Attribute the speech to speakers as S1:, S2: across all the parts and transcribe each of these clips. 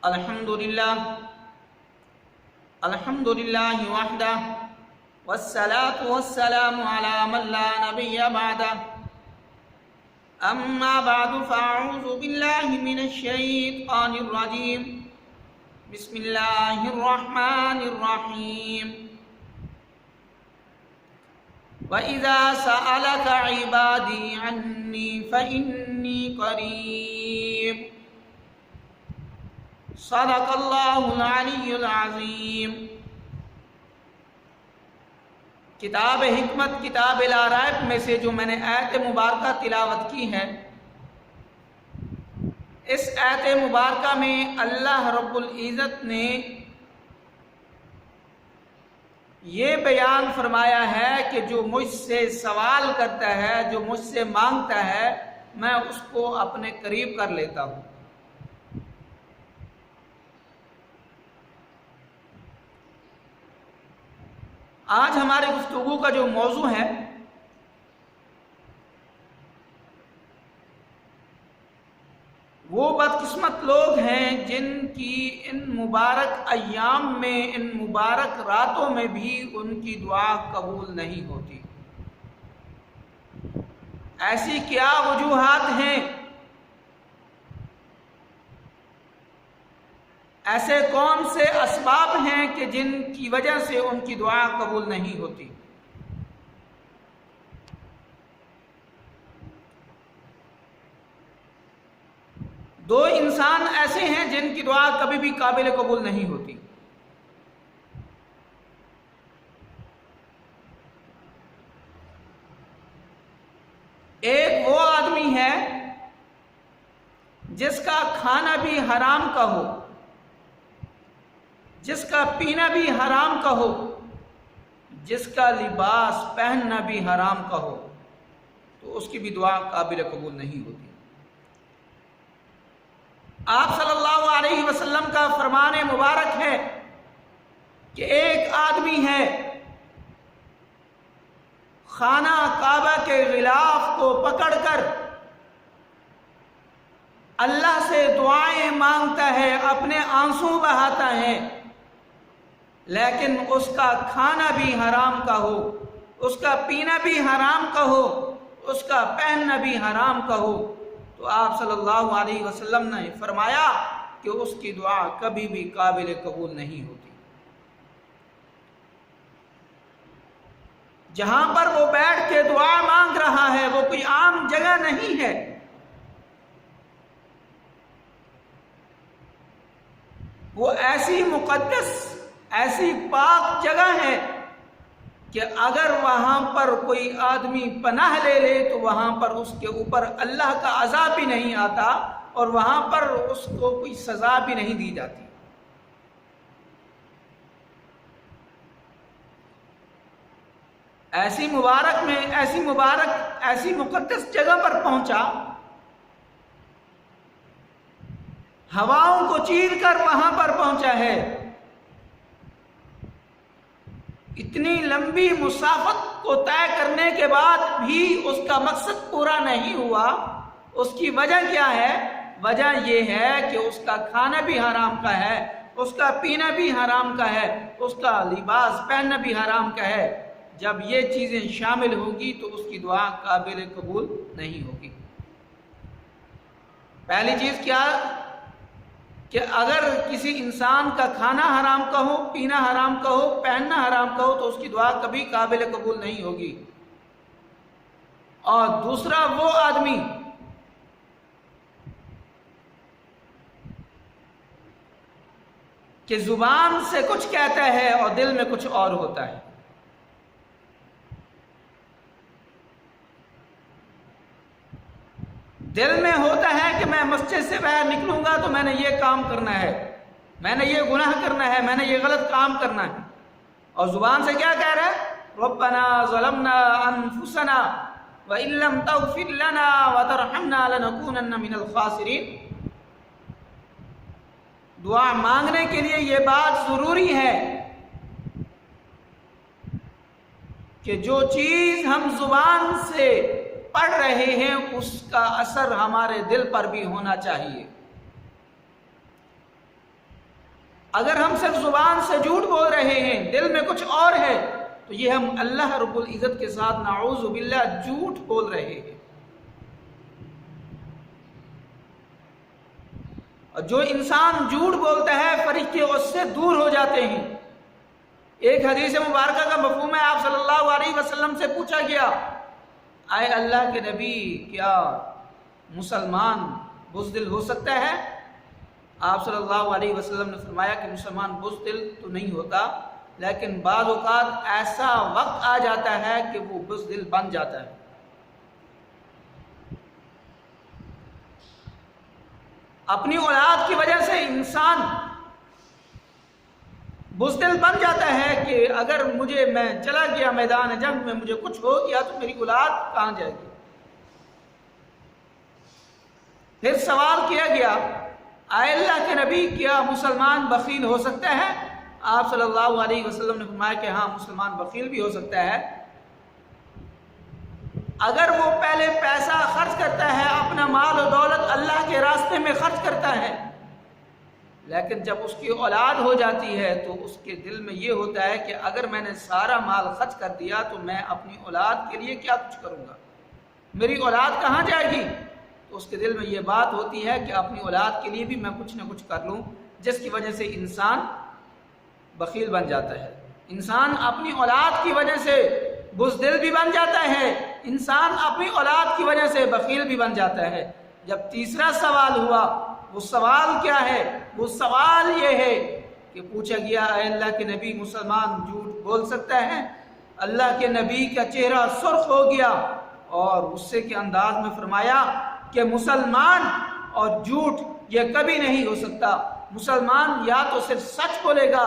S1: الحمدللہ وحدہ والصلاة والسلام علی من لا نبی بعدہ اما بعد فاعوذ باللہ من الشیطان الرجیم بسم اللہ الرحمن الرحیم وَإِذَا سَأَلَكَ عِبَادِي عَنِّي فَإِنِّي قَرِيبٌ صدق اللہ العلی العظیم۔ کتاب حکمت کتاب لا ریب میں سے جو میں نے آیت مبارکہ تلاوت کی ہے، اس آیت مبارکہ میں اللہ رب العزت نے یہ بیان فرمایا ہے کہ جو مجھ سے سوال کرتا ہے، جو مجھ سے مانگتا ہے، میں اس کو اپنے قریب کر لیتا ہوں۔ آج ہمارے گفتگو کا جو موضوع ہے وہ بدقسمت لوگ ہیں جن کی ان مبارک ایام میں، ان مبارک راتوں میں بھی ان کی دعا قبول نہیں ہوتی۔ ایسی کیا وجوہات ہیں، ایسے کون سے اسباب ہیں کہ جن کی وجہ سے ان کی دعا قبول نہیں ہوتی؟ دو انسان ایسے ہیں جن کی دعا کبھی بھی قابل قبول نہیں ہوتی۔ ایک وہ آدمی ہے جس کا کھانا بھی حرام کا ہو، جس کا پینا بھی حرام کا ہو، جس کا لباس پہننا بھی حرام کا ہو، تو اس کی بھی دعا قابل قبول نہیں ہوتی۔ آپ صلی اللہ علیہ وسلم کا فرمان مبارک ہے کہ ایک آدمی ہے خانہ کعبہ کے غلاف کو پکڑ کر اللہ سے دعائیں مانگتا ہے، اپنے آنسو بہاتا ہے، لیکن اس کا کھانا بھی حرام کا ہو، اس کا پینا بھی حرام کا ہو، اس کا پہننا بھی حرام کا ہو، تو آپ صلی اللہ علیہ وسلم نے فرمایا کہ اس کی دعا کبھی بھی قابل قبول نہیں ہوتی۔ جہاں پر وہ بیٹھ کے دعا مانگ رہا ہے وہ کوئی عام جگہ نہیں ہے، وہ ایسی مقدس، ایسی پاک جگہ ہے کہ اگر وہاں پر کوئی آدمی پناہ لے لے تو وہاں پر اس کے اوپر اللہ کا عذاب بھی نہیں آتا اور وہاں پر اس کو کوئی سزا بھی نہیں دی جاتی۔ ایسی مقدس جگہ پر پہنچا، ہواؤں کو چیر کر وہاں پر پہنچا ہے، اتنی لمبی مسافت کو طے کرنے کے بعد بھی اس کا مقصد پورا نہیں ہوا۔ اس کی وجہ کیا ہے؟ وجہ یہ ہے کہ اس کا کھانا بھی حرام کا ہے، اس کا پینا بھی حرام کا ہے، اس کا لباس پہننا بھی حرام کا ہے۔ جب یہ چیزیں شامل ہوگی تو اس کی دعا قابل قبول نہیں ہوگی۔ پہلی چیز کیا کہ اگر کسی انسان کا کھانا حرام کا ہو، پینا حرام کا ہو، پہننا حرام کا ہو تو اس کی دعا کبھی قابل قبول نہیں ہوگی۔ اور دوسرا وہ آدمی کہ زبان سے کچھ کہتا ہے اور دل میں کچھ اور ہوتا ہے۔ دل میں ہوتا ہے کہ میں مسجد سے باہر نکلوں گا تو میں نے یہ کام کرنا ہے، میں نے یہ گناہ کرنا ہے، میں نے یہ غلط کام کرنا ہے، اور زبان سے کیا کہہ رہا ہے؟ ربنا ظلمنا انفسنا وان لم تغفر لنا وترحمنا لنكونن من الخاسرین۔ دعا مانگنے کے لیے یہ بات ضروری ہے کہ جو چیز ہم زبان سے پڑھ رہے ہیں اس کا اثر ہمارے دل پر بھی ہونا چاہیے۔ اگر ہم صرف زبان سے جھوٹ بول رہے ہیں، دل میں کچھ اور ہے، تو یہ ہم اللہ رب العزت کے ساتھ نعوذ باللہ جھوٹ بول رہے ہیں۔ اور جو انسان جھوٹ بولتا ہے فرشتے اس سے دور ہو جاتے ہیں۔ ایک حدیث مبارکہ کا مفہوم ہے، آپ صلی اللہ علیہ وسلم سے پوچھا گیا، اے اللہ کے نبی، کیا مسلمان بزدل ہو سکتا ہے؟ آپ صلی اللہ علیہ وسلم نے فرمایا کہ مسلمان بزدل تو نہیں ہوتا، لیکن بعض اوقات ایسا وقت آ جاتا ہے کہ وہ بزدل بن جاتا ہے۔ اپنی اولاد کی وجہ سے انسان بزدل بن جاتا ہے کہ اگر میں چلا گیا میدان جنگ میں، مجھے کچھ ہو گیا تو میری اولاد کہاں جائے گی؟ پھر سوال کیا گیا، اے اللہ کے نبی، کیا مسلمان بخیل ہو سکتا ہے؟ آپ صلی اللہ علیہ وسلم نے فرمایا کہ ہاں، مسلمان بخیل بھی ہو سکتا ہے اگر وہ پہلے پیسہ خرچ کرتا ہے، اپنا مال و دولت اللہ کے راستے میں خرچ کرتا ہے، لیکن جب اس کی اولاد ہو جاتی ہے تو اس کے دل میں یہ ہوتا ہے کہ اگر میں نے سارا مال خرچ کر دیا تو میں اپنی اولاد کے لیے کیا کچھ کروں گا، میری اولاد کہاں جائے گی؟ تو اس کے دل میں یہ بات ہوتی ہے کہ اپنی اولاد کے لیے بھی میں کچھ نہ کچھ کر لوں، جس کی وجہ سے انسان بخیل بن جاتا ہے۔ انسان اپنی اولاد کی وجہ سے بزدل بھی بن جاتا ہے، انسان اپنی اولاد کی وجہ سے بخیل بھی بن جاتا ہے۔ جب تیسرا سوال ہوا، وہ سوال کیا ہے؟ وہ سوال یہ ہے کہ پوچھا گیا، اے اللہ کے نبی، مسلمان جھوٹ بول سکتا ہے؟ اللہ کے نبی کا چہرہ سرخ ہو گیا اور غصے کے انداز میں فرمایا کہ مسلمان اور جھوٹ یہ کبھی نہیں ہو سکتا۔ مسلمان یا تو صرف سچ بولے گا،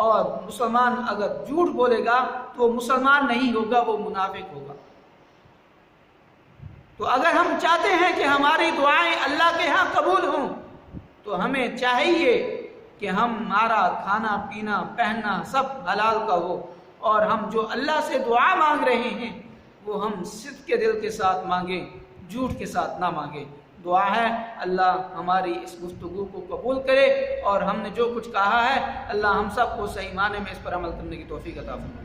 S1: اور مسلمان اگر جھوٹ بولے گا تو وہ مسلمان نہیں ہوگا، وہ منافق ہوگا۔ تو اگر ہم چاہتے ہیں کہ ہماری دعائیں اللہ کے ہاں قبول ہوں تو ہمیں چاہیے کہ ہمارا کھانا پینا پہننا سب حلال کا ہو، اور ہم جو اللہ سے دعا مانگ رہے ہیں وہ ہم صدق کے دل کے ساتھ مانگیں، جھوٹ کے ساتھ نہ مانگیں۔ دعا ہے اللہ ہماری اس گفتگو کو قبول کرے، اور ہم نے جو کچھ کہا ہے اللہ ہم سب کو صحیح معنی میں اس پر عمل کرنے کی توفیق عطا فرمائے۔